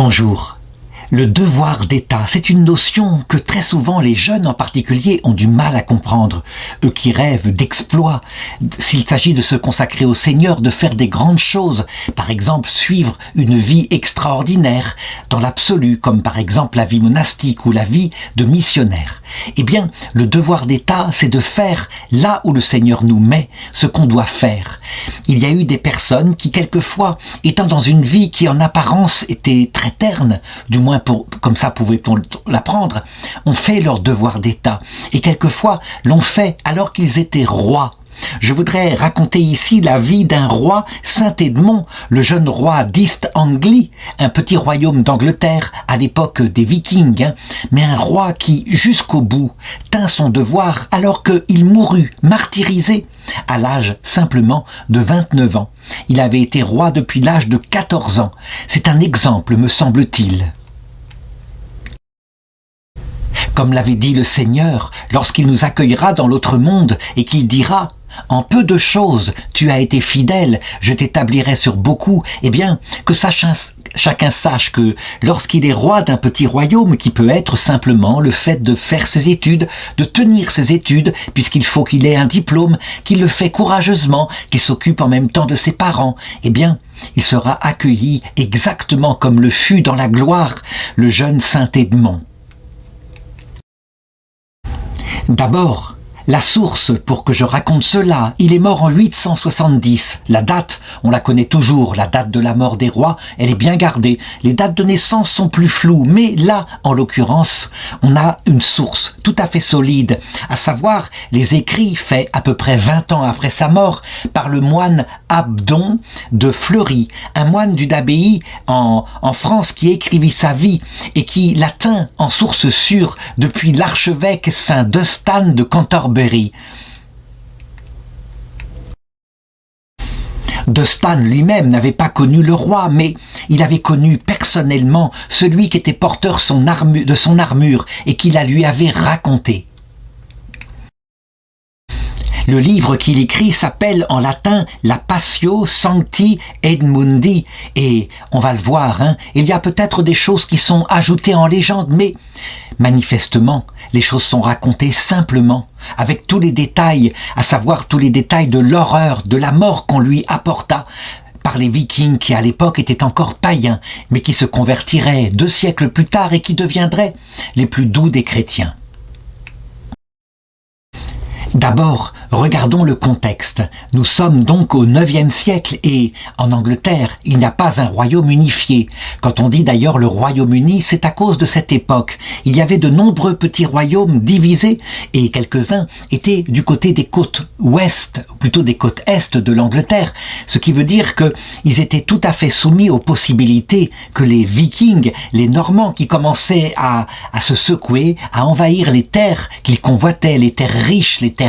Bonjour. Le devoir d'État, c'est une notion que très souvent les jeunes en particulier ont du mal à comprendre. Eux qui rêvent d'exploits, s'il s'agit de se consacrer au Seigneur, de faire des grandes choses, par exemple suivre une vie extraordinaire dans l'absolu, comme par exemple la vie monastique ou la vie de missionnaire. Eh bien, le devoir d'État, c'est de faire là où le Seigneur nous met ce qu'on doit faire. Il y a eu des personnes qui, quelquefois, étant dans une vie qui en apparence était très terne, du moins comme ça pouvait-on l'apprendre, ont fait leur devoir d'État et quelquefois l'ont fait alors qu'ils étaient rois. Je voudrais raconter ici la vie d'un roi, Saint-Édmond, le jeune roi d'East Anglie, un petit royaume d'Angleterre à l'époque des Vikings, mais un roi qui, jusqu'au bout, tint son devoir alors qu'il mourut, martyrisé, à l'âge simplement de 29 ans. Il avait été roi depuis l'âge de 14 ans. C'est un exemple, me semble-t-il. Comme l'avait dit le Seigneur, lorsqu'il nous accueillera dans l'autre monde et qu'il dira « En peu de choses, tu as été fidèle, je t'établirai sur beaucoup », eh bien, que chacun sache que lorsqu'il est roi d'un petit royaume qui peut être simplement le fait de faire ses études, de tenir ses études, puisqu'il faut qu'il ait un diplôme, qu'il le fait courageusement, qu'il s'occupe en même temps de ses parents, eh bien, il sera accueilli exactement comme le fut dans la gloire le jeune Saint-Édmond. D'abord, la source pour que je raconte cela, il est mort en 870. La date, on la connaît toujours, la date de la mort des rois, elle est bien gardée. Les dates de naissance sont plus floues, mais là, en l'occurrence, on a une source tout à fait solide, à savoir les écrits faits à peu près 20 ans après sa mort par le moine Abdon de Fleury, un moine d'une abbaye en France qui écrivit sa vie et qui la tint en source sûre depuis l'archevêque Saint Dunstan de Canterbury. Dunstan lui-même n'avait pas connu le roi, mais il avait connu personnellement celui qui était porteur de son armure et qui la lui avait raconté. Le livre qu'il écrit s'appelle en latin la Passio Sancti Edmundi et on va le voir, il y a peut-être des choses qui sont ajoutées en légende, mais manifestement les choses sont racontées simplement avec tous les détails, à savoir tous les détails de l'horreur, de la mort qu'on lui apporta par les Vikings qui à l'époque étaient encore païens, mais qui se convertiraient 2 siècles plus tard et qui deviendraient les plus doux des chrétiens. D'abord, regardons le contexte. Nous sommes donc au IXe siècle et, en Angleterre, il n'y a pas un royaume unifié. Quand on dit d'ailleurs le Royaume-Uni, c'est à cause de cette époque. Il y avait de nombreux petits royaumes divisés et quelques-uns étaient du côté des côtes ouest, ou plutôt des côtes est de l'Angleterre, ce qui veut dire qu'ils étaient tout à fait soumis aux possibilités que les Vikings, les Normands qui commençaient à se secouer, à envahir les terres qu'ils convoitaient, les terres riches, les terres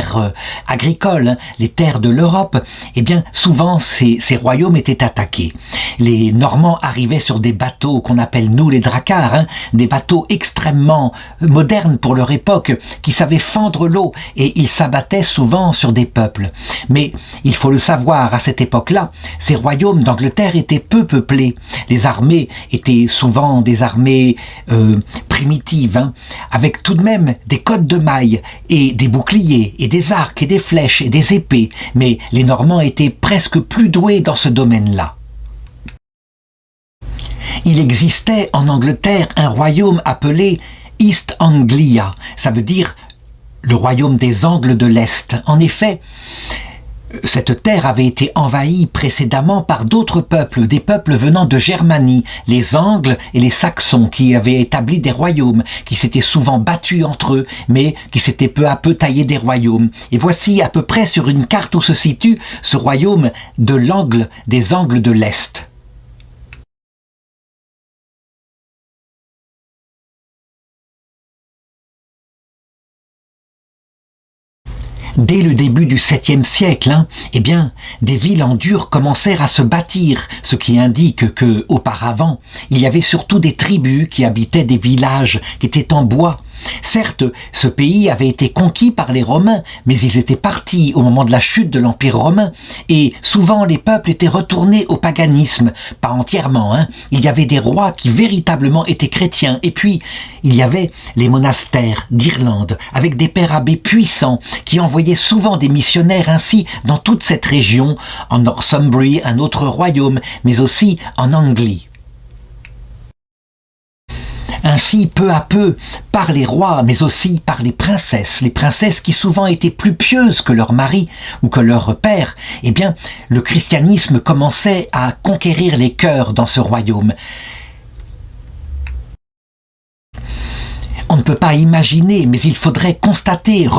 agricoles, les terres de l'Europe, eh bien souvent ces royaumes étaient attaqués. Les Normands arrivaient sur des bateaux qu'on appelle nous les dracars, des bateaux extrêmement modernes pour leur époque, qui savaient fendre l'eau et ils s'abattaient souvent sur des peuples. Mais il faut le savoir, à cette époque-là, ces royaumes d'Angleterre étaient peu peuplés. Les armées étaient souvent des armées primitives, avec tout de même des cottes de mailles et des boucliers et des arcs et des flèches et des épées, mais les Normands étaient presque plus doués dans ce domaine-là. Il existait en Angleterre un royaume appelé East Anglia, ça veut dire le royaume des Angles de l'Est. En effet, cette terre avait été envahie précédemment par d'autres peuples, des peuples venant de Germanie, les Angles et les Saxons, qui avaient établi des royaumes, qui s'étaient souvent battus entre eux, mais qui s'étaient peu à peu taillés des royaumes. Et voici à peu près sur une carte où se situe ce royaume de l'angle des Angles de l'Est. Dès le début du 7e siècle, eh bien, des villes en dur commencèrent à se bâtir, ce qui indique que, auparavant, il y avait surtout des tribus qui habitaient des villages qui étaient en bois. Certes, ce pays avait été conquis par les Romains, mais ils étaient partis au moment de la chute de l'Empire romain, et souvent les peuples étaient retournés au paganisme, pas entièrement, Il y avait des rois qui véritablement étaient chrétiens, et puis il y avait les monastères d'Irlande, avec des pères abbés puissants, qui envoyaient souvent des missionnaires ainsi dans toute cette région, en Northumbrie, un autre royaume, mais aussi en Anglie. Ainsi, peu à peu, par les rois, mais aussi par les princesses qui souvent étaient plus pieuses que leur mari ou que leur père, eh bien, le christianisme commençait à conquérir les cœurs dans ce royaume. On ne peut pas imaginer, mais il faudrait constater,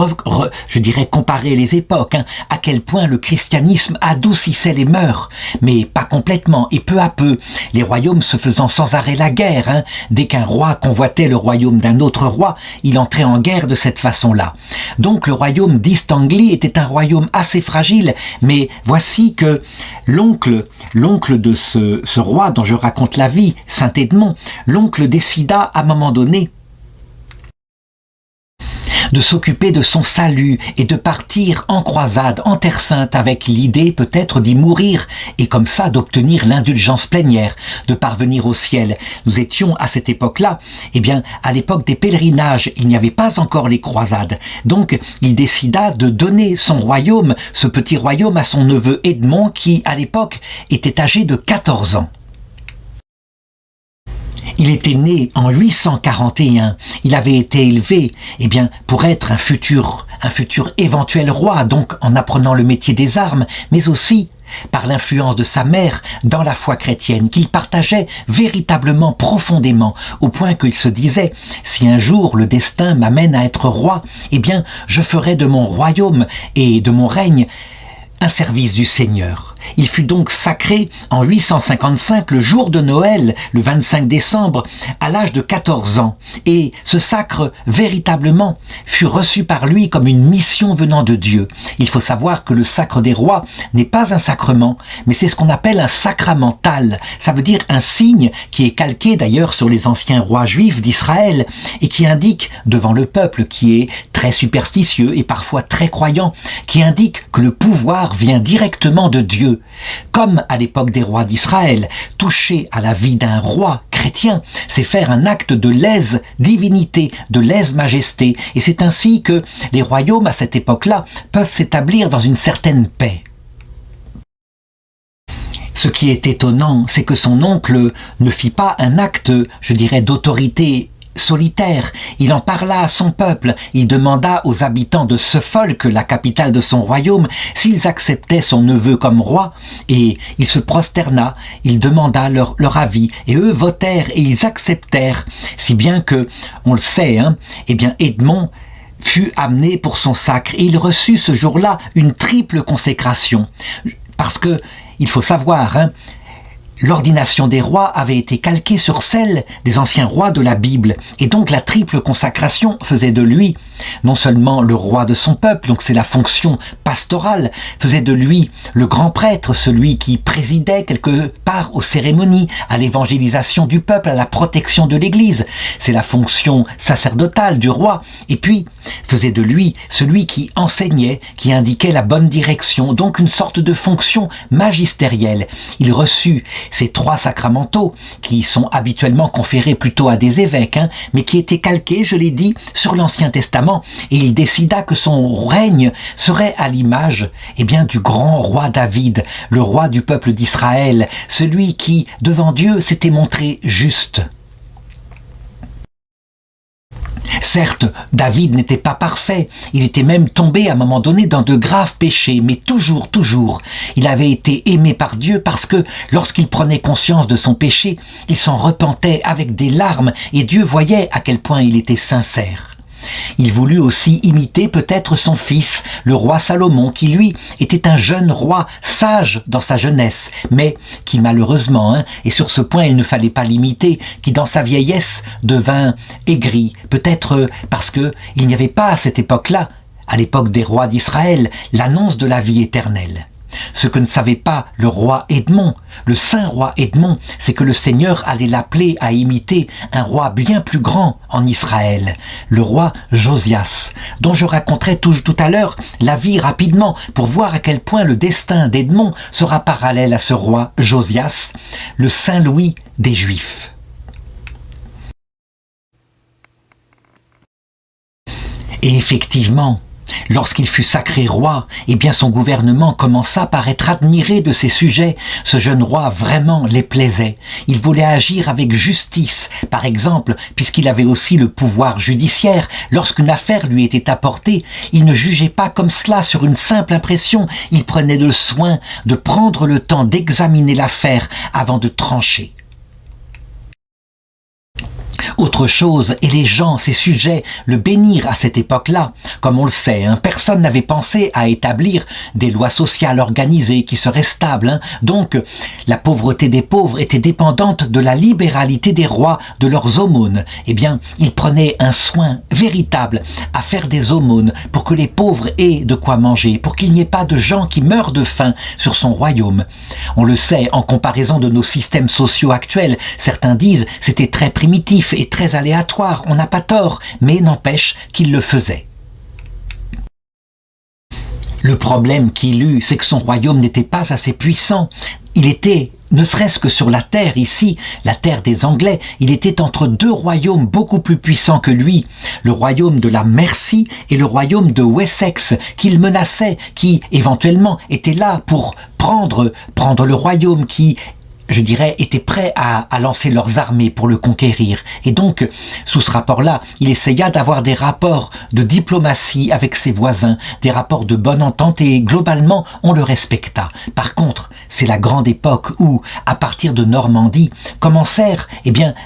je dirais comparer les époques, à quel point le christianisme adoucissait les mœurs, mais pas complètement, et peu à peu, les royaumes se faisant sans arrêt la guerre. Dès qu'un roi convoitait le royaume d'un autre roi, il entrait en guerre de cette façon-là. Donc le royaume d'East Anglie était un royaume assez fragile, mais voici que l'oncle de ce roi dont je raconte la vie, Saint Édmond, l'oncle décida à un moment donné de s'occuper de son salut et de partir en croisade en Terre Sainte avec l'idée peut-être d'y mourir et comme ça d'obtenir l'indulgence plénière, de parvenir au ciel. Nous étions à cette époque-là, à l'époque des pèlerinages, il n'y avait pas encore les croisades. Donc il décida de donner son royaume, ce petit royaume, à son neveu Édmond qui, à l'époque, était âgé de 14 ans. Il était né en 841. Il avait été élevé, pour être un futur éventuel roi, donc en apprenant le métier des armes, mais aussi par l'influence de sa mère dans la foi chrétienne, qu'il partageait véritablement profondément, au point qu'il se disait « Si un jour le destin m'amène à être roi, je ferai de mon royaume et de mon règne un service du Seigneur ». Il fut donc sacré en 855, le jour de Noël, le 25 décembre, à l'âge de 14 ans. Et ce sacre, véritablement, fut reçu par lui comme une mission venant de Dieu. Il faut savoir que le sacre des rois n'est pas un sacrement, mais c'est ce qu'on appelle un sacramental. Ça veut dire un signe qui est calqué d'ailleurs sur les anciens rois juifs d'Israël et qui indique devant le peuple qui est très superstitieux et parfois très croyant, qui indique que le pouvoir vient directement de Dieu. Comme à l'époque des rois d'Israël, toucher à la vie d'un roi chrétien, c'est faire un acte de lèse-divinité, de lèse-majesté, et c'est ainsi que les royaumes à cette époque-là peuvent s'établir dans une certaine paix. Ce qui est étonnant, c'est que son oncle ne fit pas un acte, je dirais, d'autorité solitaire. Il en parla à son peuple. Il demanda aux habitants de Suffolk, la capitale de son royaume, s'ils acceptaient son neveu comme roi, et il se prosterna. Il demanda leur avis, et eux votèrent et ils acceptèrent, si bien que, on le sait, Édmond fut amené pour son sacre, et il reçut ce jour-là une triple consécration. Parce que, il faut savoir, l'ordination des rois avait été calquée sur celle des anciens rois de la Bible, et donc la triple consacration faisait de lui non seulement le roi de son peuple, donc c'est la fonction pastorale, faisait de lui le grand prêtre, celui qui présidait quelque part aux cérémonies, à l'évangélisation du peuple, à la protection de l'Église, c'est la fonction sacerdotale du roi, et puis faisait de lui celui qui enseignait, qui indiquait la bonne direction, donc une sorte de fonction magistérielle. Il reçut ces 3 sacramentaux qui sont habituellement conférés plutôt à des évêques, mais qui étaient calqués, je l'ai dit, sur l'Ancien Testament, et il décida que son règne serait à l'image du grand roi David, le roi du peuple d'Israël, celui qui, devant Dieu, s'était montré juste. Certes, David n'était pas parfait, il était même tombé à un moment donné dans de graves péchés, mais toujours, il avait été aimé par Dieu parce que lorsqu'il prenait conscience de son péché, il s'en repentait avec des larmes et Dieu voyait à quel point il était sincère. Il voulut aussi imiter peut-être son fils, le roi Salomon, qui lui était un jeune roi sage dans sa jeunesse, mais qui malheureusement, et sur ce point il ne fallait pas l'imiter, qui dans sa vieillesse devint aigri, peut-être parce que il n'y avait pas à cette époque-là, à l'époque des rois d'Israël, l'annonce de la vie éternelle. ce que ne savait pas le roi Édmond, le saint roi Édmond, c'est que le Seigneur allait l'appeler à imiter un roi bien plus grand en Israël, le roi Josias, dont je raconterai tout à l'heure la vie rapidement pour voir à quel point le destin d'Édmond sera parallèle à ce roi Josias, le Saint Louis des Juifs. Et effectivement, lorsqu'il fut sacré roi, eh bien son gouvernement commença par être admiré de ses sujets. Ce jeune roi vraiment les plaisait. Il voulait agir avec justice, par exemple, puisqu'il avait aussi le pouvoir judiciaire. Lorsqu'une affaire lui était apportée, il ne jugeait pas comme cela sur une simple impression. Il prenait le soin de prendre le temps d'examiner l'affaire avant de trancher. Autre chose, et les gens, ces sujets, le bénirent à cette époque-là. Comme on le sait, personne n'avait pensé à établir des lois sociales organisées qui seraient stables. Donc, la pauvreté des pauvres était dépendante de la libéralité des rois, de leurs aumônes. Eh bien, ils prenaient un soin véritable à faire des aumônes pour que les pauvres aient de quoi manger, pour qu'il n'y ait pas de gens qui meurent de faim sur son royaume. On le sait, en comparaison de nos systèmes sociaux actuels, certains disent c'était très primitif et très aléatoire, on n'a pas tort, mais n'empêche qu'il le faisait. Le problème qu'il eut, c'est que son royaume n'était pas assez puissant. Il était, ne serait-ce que sur la terre ici, la terre des Anglais, il était entre deux royaumes beaucoup plus puissants que lui, le royaume de la Mercie et le royaume de Wessex, qu'il menaçait, qui éventuellement était là pour prendre le royaume, qui je dirais, étaient prêts à lancer leurs armées pour le conquérir. Et donc, sous ce rapport-là, il essaya d'avoir des rapports de diplomatie avec ses voisins, des rapports de bonne entente, et globalement, on le respecta. Par contre, c'est la grande époque où, à partir de Normandie, commencèrent,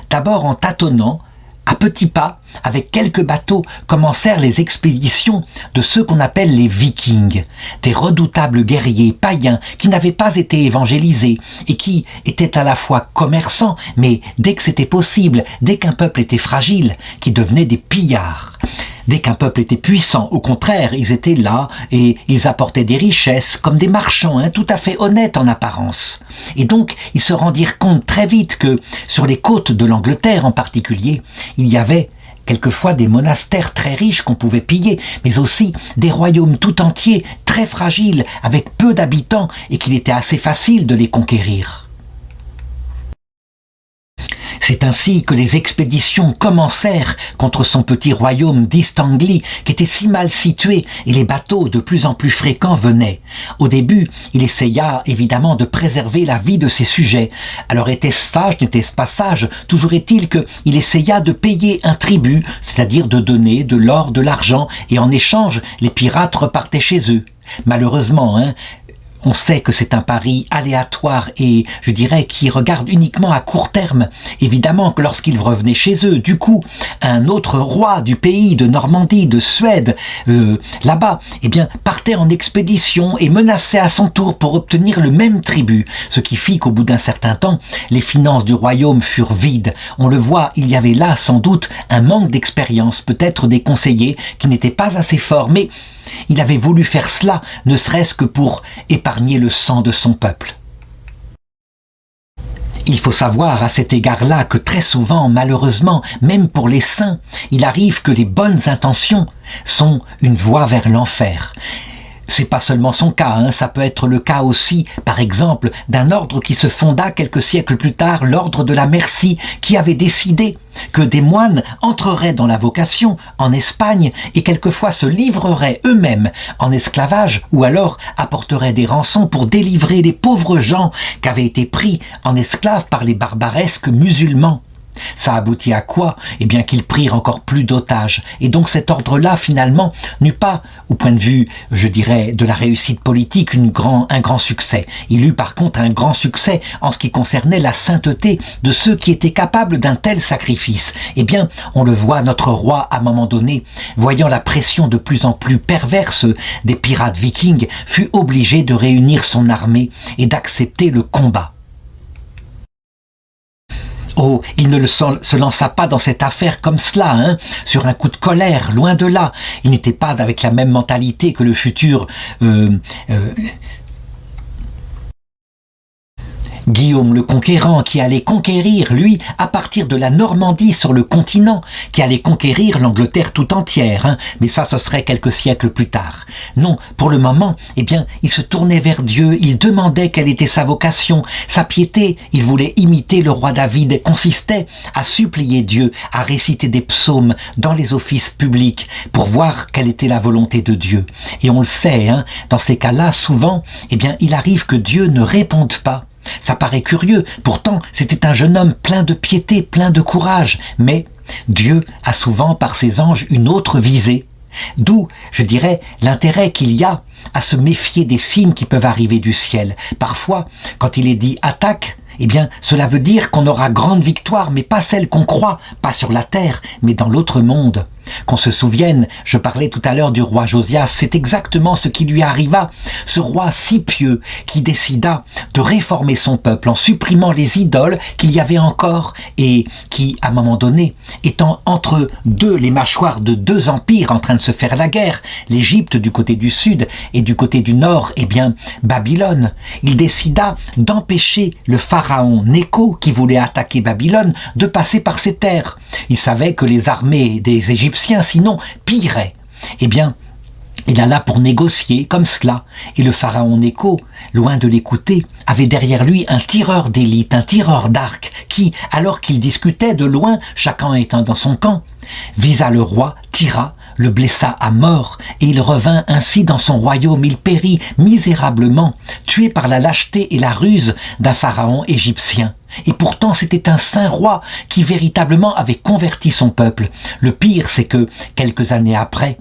d'abord en tâtonnant, à petits pas, avec quelques bateaux, commencèrent les expéditions de ceux qu'on appelle les Vikings, des redoutables guerriers païens qui n'avaient pas été évangélisés et qui étaient à la fois commerçants, mais dès que c'était possible, dès qu'un peuple était fragile, qui devenaient des pillards. Dès qu'un peuple était puissant, au contraire, ils étaient là et ils apportaient des richesses comme des marchands, tout à fait honnêtes en apparence. Et donc, ils se rendirent compte très vite que, sur les côtes de l'Angleterre en particulier, il y avait quelquefois des monastères très riches qu'on pouvait piller, mais aussi des royaumes tout entiers, très fragiles, avec peu d'habitants, et qu'il était assez facile de les conquérir. C'est ainsi que les expéditions commencèrent contre son petit royaume d'East Anglie, qui était si mal situé, et les bateaux de plus en plus fréquents venaient. Au début, il essaya évidemment de préserver la vie de ses sujets. Alors était-ce sage, n'était-ce pas sage? Toujours est-il qu'il essaya de payer un tribut, c'est-à-dire de donner de l'or, de l'argent, et en échange, les pirates repartaient chez eux. Malheureusement, on sait que c'est un pari aléatoire et, je dirais, qui regarde uniquement à court terme. Évidemment que lorsqu'ils revenaient chez eux, du coup, un autre roi du pays de Normandie, de Suède, là-bas, partait en expédition et menaçait à son tour pour obtenir le même tribut. Ce qui fit qu'au bout d'un certain temps, les finances du royaume furent vides. On le voit, il y avait là, sans doute, un manque d'expérience, peut-être des conseillers qui n'étaient pas assez forts, mais il avait voulu faire cela, ne serait-ce que pour épargner le sang de son peuple. Il faut savoir à cet égard-là que très souvent, malheureusement, même pour les saints, il arrive que les bonnes intentions sont une voie vers l'enfer. C'est pas seulement son cas, ça peut être le cas aussi, par exemple, d'un ordre qui se fonda quelques siècles plus tard, l'ordre de la Mercie, qui avait décidé que des moines entreraient dans la vocation en Espagne et quelquefois se livreraient eux-mêmes en esclavage ou alors apporteraient des rançons pour délivrer les pauvres gens qui avaient été pris en esclaves par les barbaresques musulmans. Ça aboutit à quoi? Qu'ils prirent encore plus d'otages. Et donc cet ordre-là, finalement, n'eut pas, au point de vue, je dirais, de la réussite politique, un grand succès. Il eut par contre un grand succès en ce qui concernait la sainteté de ceux qui étaient capables d'un tel sacrifice. On le voit, notre roi, à un moment donné, voyant la pression de plus en plus perverse des pirates vikings, fut obligé de réunir son armée et d'accepter le combat. Oh, il ne se lança pas dans cette affaire comme cela, sur un coup de colère, loin de là. Il n'était pas avec la même mentalité que le futur Guillaume le Conquérant qui allait conquérir, lui, à partir de la Normandie sur le continent, qui allait conquérir l'Angleterre tout entière, hein. Mais ça, ce serait quelques siècles plus tard. Non, pour le moment, eh bien, il se tournait vers Dieu, il demandait quelle était sa vocation, sa piété, il voulait imiter le roi David, consistait à supplier Dieu, à réciter des psaumes dans les offices publics pour voir quelle était la volonté de Dieu. Et on le sait, hein, dans ces cas-là, souvent, eh bien, il arrive que Dieu ne réponde pas. Ça paraît curieux, pourtant c'était un jeune homme plein de piété, plein de courage, mais Dieu a souvent par ses anges une autre visée. D'où, je dirais, l'intérêt qu'il y a à se méfier des signes qui peuvent arriver du ciel. Parfois, quand il est dit « attaque », eh bien, cela veut dire qu'on aura grande victoire, mais pas celle qu'on croit, pas sur la terre, mais dans l'autre monde. Qu'on se souvienne, je parlais tout à l'heure du roi Josias, c'est exactement ce qui lui arriva. Ce roi si pieux qui décida de réformer son peuple en supprimant les idoles qu'il y avait encore et qui, à un moment donné, étant entre les mâchoires de deux empires en train de se faire la guerre, l'Égypte du côté du sud et du côté du nord, eh bien, Babylone, il décida d'empêcher le pharaon Nécho, qui voulait attaquer Babylone, de passer par ses terres. Il savait que les armées des Égyptiens sinon piraient. Eh bien, il alla pour négocier comme cela, et le pharaon Nécho, loin de l'écouter, avait derrière lui un tireur d'élite, un tireur d'arc, qui, alors qu'il discutait de loin, chacun étant dans son camp, visa le roi, tira, le blessa à mort, et il revint ainsi dans son royaume. Il périt misérablement, tué par la lâcheté et la ruse d'un pharaon égyptien. Et pourtant c'était un saint roi qui véritablement avait converti son peuple. Le pire, c'est que, quelques années après,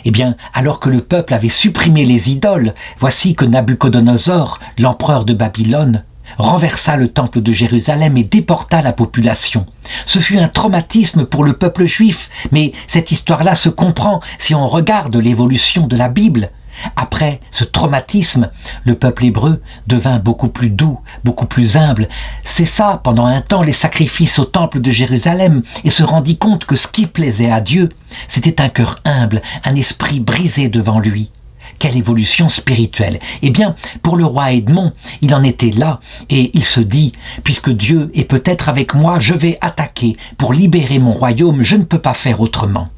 eh bien, alors que le peuple avait supprimé les idoles, voici que Nabuchodonosor, l'empereur de Babylone, renversa le temple de Jérusalem et déporta la population. Ce fut un traumatisme pour le peuple juif, mais cette histoire-là se comprend si on regarde l'évolution de la Bible. Après ce traumatisme, le peuple hébreu devint beaucoup plus doux, beaucoup plus humble, cessa pendant un temps les sacrifices au temple de Jérusalem et se rendit compte que ce qui plaisait à Dieu, c'était un cœur humble, un esprit brisé devant lui. Quelle évolution spirituelle! Eh bien, pour le roi Édmond, il en était là, et il se dit, puisque Dieu est peut-être avec moi, je vais attaquer pour libérer mon royaume, je ne peux pas faire autrement.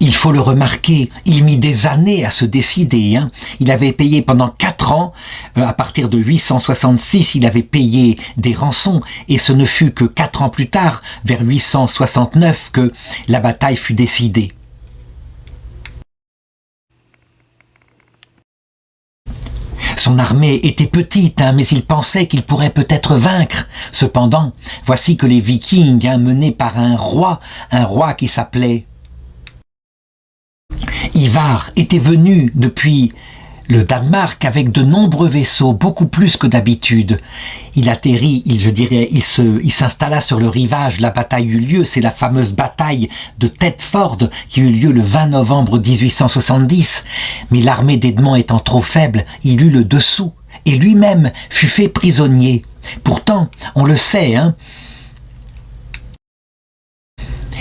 Il faut le remarquer, il mit des années à se décider. Il avait payé pendant 4 ans, à partir de 866, il avait payé des rançons, et ce ne fut que 4 ans plus tard, vers 869, que la bataille fut décidée. Son armée était petite, mais il pensait qu'il pourrait peut-être vaincre. Cependant, voici que les Vikings, menés par un roi qui s'appelait Ivar, étaient venus depuis le Danemark avec de nombreux vaisseaux, beaucoup plus que d'habitude. Il atterrit, il s'installa sur le rivage, la bataille eut lieu, c'est la fameuse bataille de Thetford qui eut lieu le 20 novembre 1870. Mais l'armée d'Édmond étant trop faible, il eut le dessous et lui-même fut fait prisonnier. Pourtant, on le sait,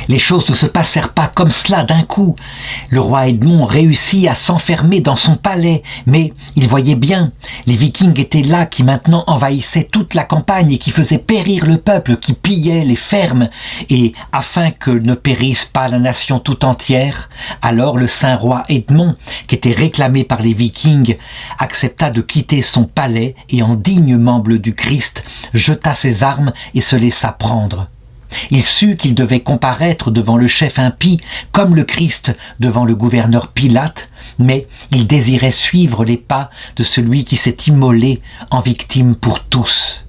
les choses ne se passèrent pas comme cela d'un coup. Le roi Édmond réussit à s'enfermer dans son palais, mais il voyait bien, les Vikings étaient là qui maintenant envahissaient toute la campagne et qui faisaient périr le peuple, qui pillaient les fermes. Et afin que ne périsse pas la nation tout entière, alors le saint roi Édmond, qui était réclamé par les Vikings, accepta de quitter son palais et en digne membre du Christ, jeta ses armes et se laissa prendre. Il sut qu'il devait comparaître devant le chef impie comme le Christ devant le gouverneur Pilate, mais il désirait suivre les pas de celui qui s'est immolé en victime pour tous.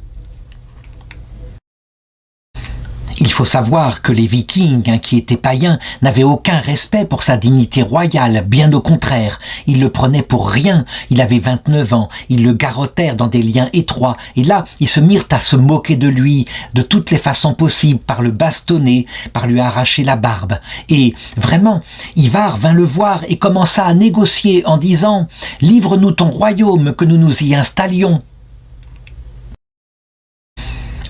Il faut savoir que les Vikings, qui étaient païens, n'avaient aucun respect pour sa dignité royale, bien au contraire. Ils le prenaient pour rien, il avait 29 ans, ils le garrottèrent dans des liens étroits, et là, ils se mirent à se moquer de lui, de toutes les façons possibles, par le bastonner, par lui arracher la barbe. Et vraiment, Ivar vint le voir et commença à négocier en disant « Livre-nous ton royaume, que nous nous y installions ».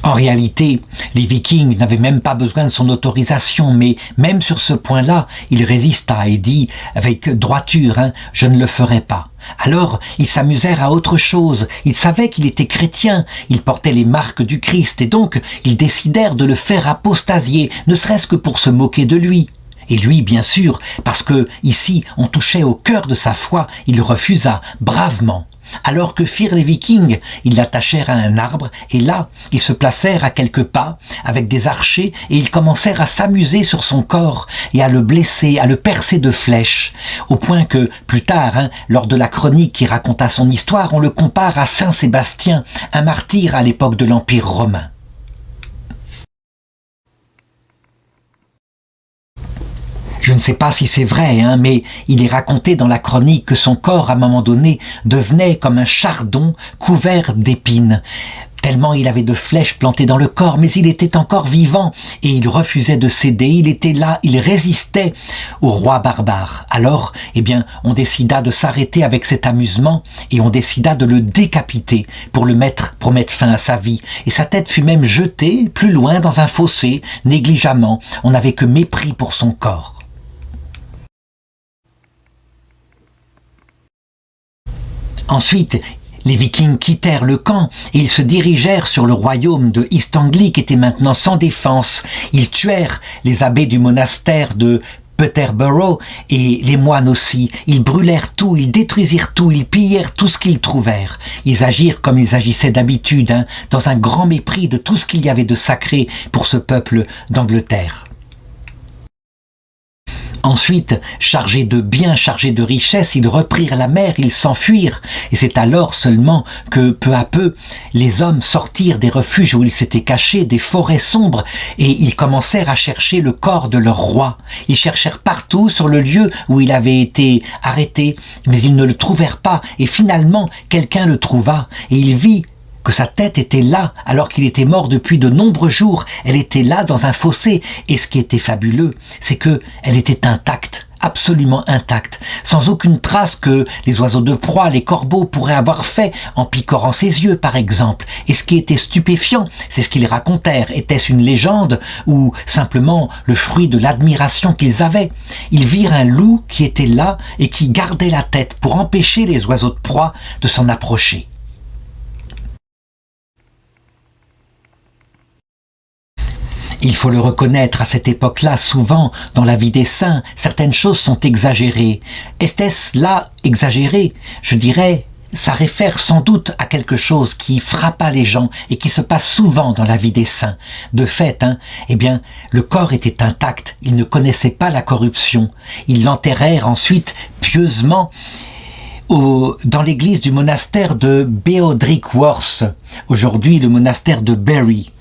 En réalité, les Vikings n'avaient même pas besoin de son autorisation, mais même sur ce point-là, il résista et dit avec droiture, « Je ne le ferai pas ». Alors, ils s'amusèrent à autre chose. Ils savaient qu'il était chrétien, il portait les marques du Christ, et donc ils décidèrent de le faire apostasier, ne serait-ce que pour se moquer de lui. Et lui, bien sûr, parce que, ici, on touchait au cœur de sa foi, il refusa bravement. Alors que firent les Vikings? Ils l'attachèrent à un arbre, et là, ils se placèrent à quelques pas, avec des archers, et ils commencèrent à s'amuser sur son corps, et à le blesser, à le percer de flèches, au point que, plus tard, lors de la chronique qui raconta son histoire, on le compare à Saint Sébastien, un martyr à l'époque de l'Empire romain. Je ne sais pas si c'est vrai, mais il est raconté dans la chronique que son corps, à un moment donné, devenait comme un chardon couvert d'épines. Tellement il avait de flèches plantées dans le corps, mais il était encore vivant et il refusait de céder. Il était là, il résistait au roi barbare. Alors, on décida de s'arrêter avec cet amusement et on décida de le décapiter pour mettre fin à sa vie. Et sa tête fut même jetée plus loin dans un fossé, négligemment. On n'avait que mépris pour son corps. Ensuite, les Vikings quittèrent le camp et ils se dirigèrent sur le royaume de East Anglie qui était maintenant sans défense. Ils tuèrent les abbés du monastère de Peterborough et les moines aussi. Ils brûlèrent tout, ils détruisirent tout, ils pillèrent tout ce qu'ils trouvèrent. Ils agirent comme ils agissaient d'habitude, dans un grand mépris de tout ce qu'il y avait de sacré pour ce peuple d'Angleterre. Ensuite, chargés de biens, chargés de richesses, ils reprirent la mer, ils s'enfuirent. Et c'est alors seulement que, peu à peu, les hommes sortirent des refuges où ils s'étaient cachés, des forêts sombres, et ils commencèrent à chercher le corps de leur roi. Ils cherchèrent partout sur le lieu où il avait été arrêté, mais ils ne le trouvèrent pas. Et finalement, quelqu'un le trouva, et il vit que sa tête était là, alors qu'il était mort depuis de nombreux jours. Elle était là dans un fossé. Et ce qui était fabuleux, c'est que elle était intacte, absolument intacte, sans aucune trace que les oiseaux de proie, les corbeaux pourraient avoir fait en picorant ses yeux, par exemple. Et ce qui était stupéfiant, c'est ce qu'ils racontèrent. Était-ce une légende ou simplement le fruit de l'admiration qu'ils avaient? Ils virent un loup qui était là et qui gardait la tête pour empêcher les oiseaux de proie de s'en approcher. Il faut le reconnaître, à cette époque-là, souvent, dans la vie des saints, certaines choses sont exagérées. Est-ce là exagéré? Je dirais, ça réfère sans doute à quelque chose qui frappa les gens et qui se passe souvent dans la vie des saints. De fait, le corps était intact, ils ne connaissaient pas la corruption. Ils l'enterrèrent ensuite pieusement dans l'église du monastère de Beodrickworth, aujourd'hui le monastère de Bury.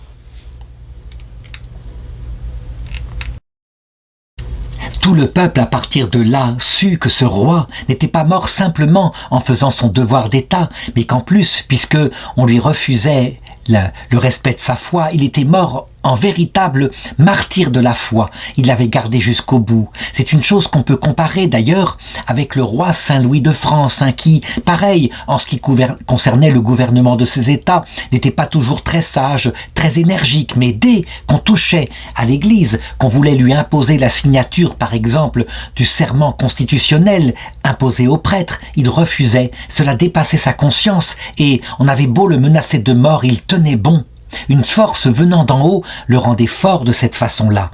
Tout le peuple, à partir de là, sut que ce roi n'était pas mort simplement en faisant son devoir d'État, mais qu'en plus, puisque on lui refusait le respect de sa foi, il était mort en véritable martyr de la foi. Il l'avait gardé jusqu'au bout. C'est une chose qu'on peut comparer d'ailleurs avec le roi Saint-Louis de France, qui, pareil, en ce qui concernait le gouvernement de ses États, n'était pas toujours très sage, très énergique, mais dès qu'on touchait à l'Église, qu'on voulait lui imposer la signature, par exemple, du serment constitutionnel imposé aux prêtres, il refusait. Cela dépassait sa conscience et on avait beau le menacer de mort, il tenait bon. Une force venant d'en haut le rendait fort de cette façon-là.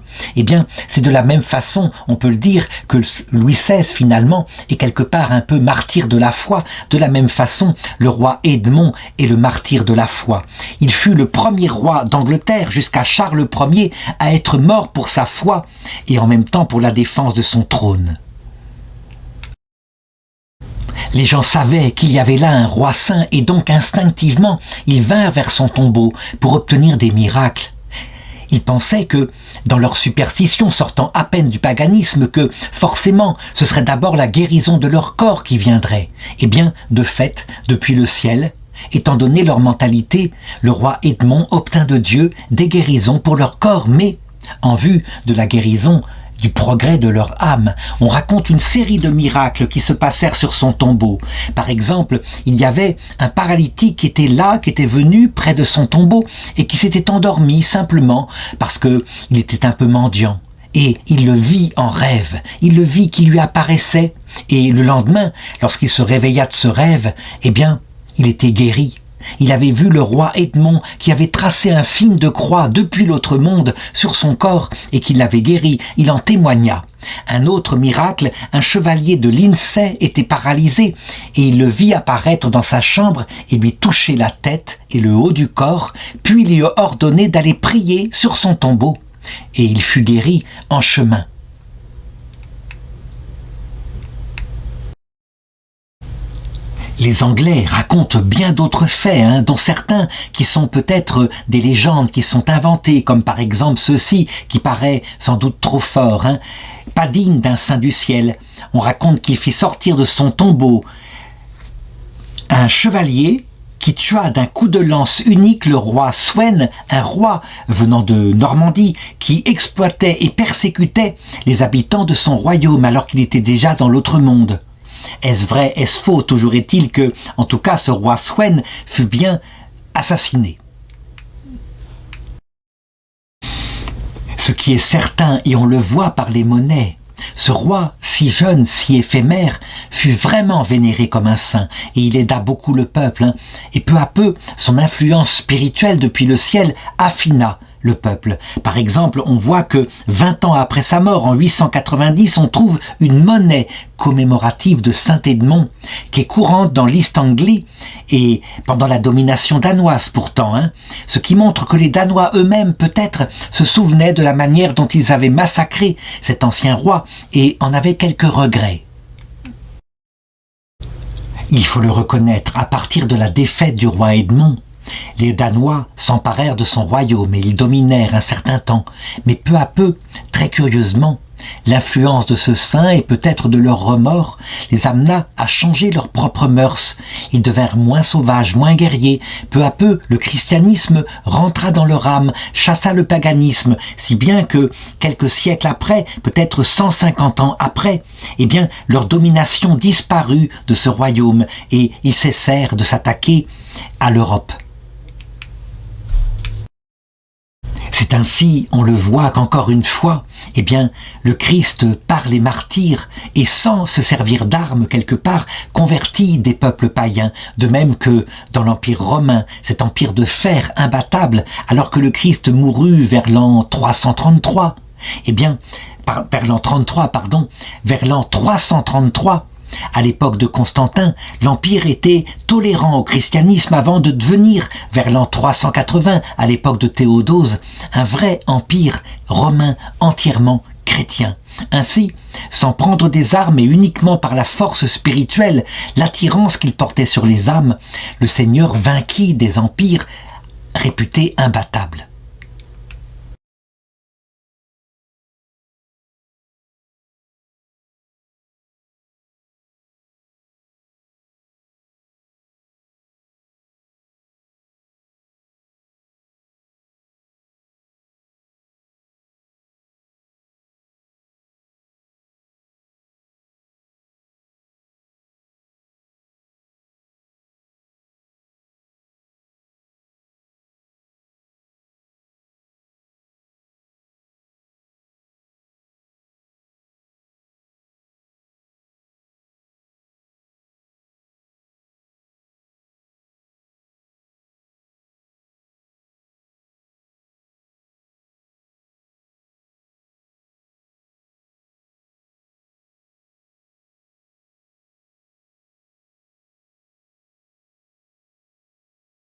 C'est de la même façon, on peut le dire, que Louis XVI, finalement, est quelque part un peu martyr de la foi. De la même façon, le roi Edmond est le martyr de la foi. Il fut le premier roi d'Angleterre jusqu'à Charles Ier à être mort pour sa foi et en même temps pour la défense de son trône. Les gens savaient qu'il y avait là un roi saint et donc instinctivement, ils vinrent vers son tombeau pour obtenir des miracles. Ils pensaient que, dans leur superstition sortant à peine du paganisme, que forcément ce serait d'abord la guérison de leur corps qui viendrait. De fait, depuis le ciel, étant donné leur mentalité, le roi Edmond obtint de Dieu des guérisons pour leur corps, mais en vue de la guérison du progrès de leur âme. On raconte une série de miracles qui se passèrent sur son tombeau. Par exemple, il y avait un paralytique qui était là, qui était venu près de son tombeau et qui s'était endormi simplement parce qu'il était un peu mendiant. Et il le vit en rêve, il le vit qui lui apparaissait. Et le lendemain, lorsqu'il se réveilla de ce rêve, eh bien, il était guéri. Il avait vu le roi Edmond qui avait tracé un signe de croix depuis l'autre monde sur son corps et qui l'avait guéri. Il en témoigna. Un autre miracle, un chevalier de Lindsay était paralysé et il le vit apparaître dans sa chambre et lui toucher la tête et le haut du corps, puis lui ordonner d'aller prier sur son tombeau. Et il fut guéri en chemin. Les Anglais racontent bien d'autres faits, dont certains qui sont peut-être des légendes qui sont inventées, comme par exemple ceci qui paraît sans doute trop fort, pas digne d'un saint du ciel. On raconte qu'il fit sortir de son tombeau un chevalier qui tua d'un coup de lance unique le roi Sweyn, un roi venant de Normandie, qui exploitait et persécutait les habitants de son royaume alors qu'il était déjà dans l'autre monde. Est-ce vrai, est-ce faux? Toujours est-il que, en tout cas, ce roi Sweyn fut bien assassiné. Ce qui est certain, et on le voit par les monnaies, ce roi, si jeune, si éphémère, fut vraiment vénéré comme un saint, et il aida beaucoup le peuple, et peu à peu, son influence spirituelle depuis le ciel affina le peuple. Par exemple, on voit que 20 ans après sa mort, en 890, on trouve une monnaie commémorative de Saint Edmond, qui est courante dans l'East Anglie, et pendant la domination danoise pourtant, ce qui montre que les Danois eux-mêmes, peut-être, se souvenaient de la manière dont ils avaient massacré cet ancien roi, et en avaient quelques regrets. Il faut le reconnaître, à partir de la défaite du roi Edmond, les Danois s'emparèrent de son royaume et ils dominèrent un certain temps. Mais peu à peu, très curieusement, l'influence de ce saint et peut-être de leur remords les amena à changer leurs propres mœurs. Ils devinrent moins sauvages, moins guerriers. Peu à peu, le christianisme rentra dans leur âme, chassa le paganisme, si bien que, quelques siècles après, peut-être 150 ans après, eh bien, leur domination disparut de ce royaume et ils cessèrent de s'attaquer à l'Europe. C'est ainsi, on le voit qu'encore une fois, eh bien, le Christ, par les martyrs, et sans se servir d'armes quelque part, convertit des peuples païens, de même que dans l'Empire romain, cet empire de fer imbattable, alors que le Christ mourut vers l'an 333, eh bien, vers l'an 333, à l'époque de Constantin, l'Empire était tolérant au christianisme avant de devenir, vers l'an 380, à l'époque de Théodose, un vrai empire romain entièrement chrétien. Ainsi, sans prendre des armes et uniquement par la force spirituelle, l'attirance qu'il portait sur les âmes, le Seigneur vainquit des empires réputés imbattables.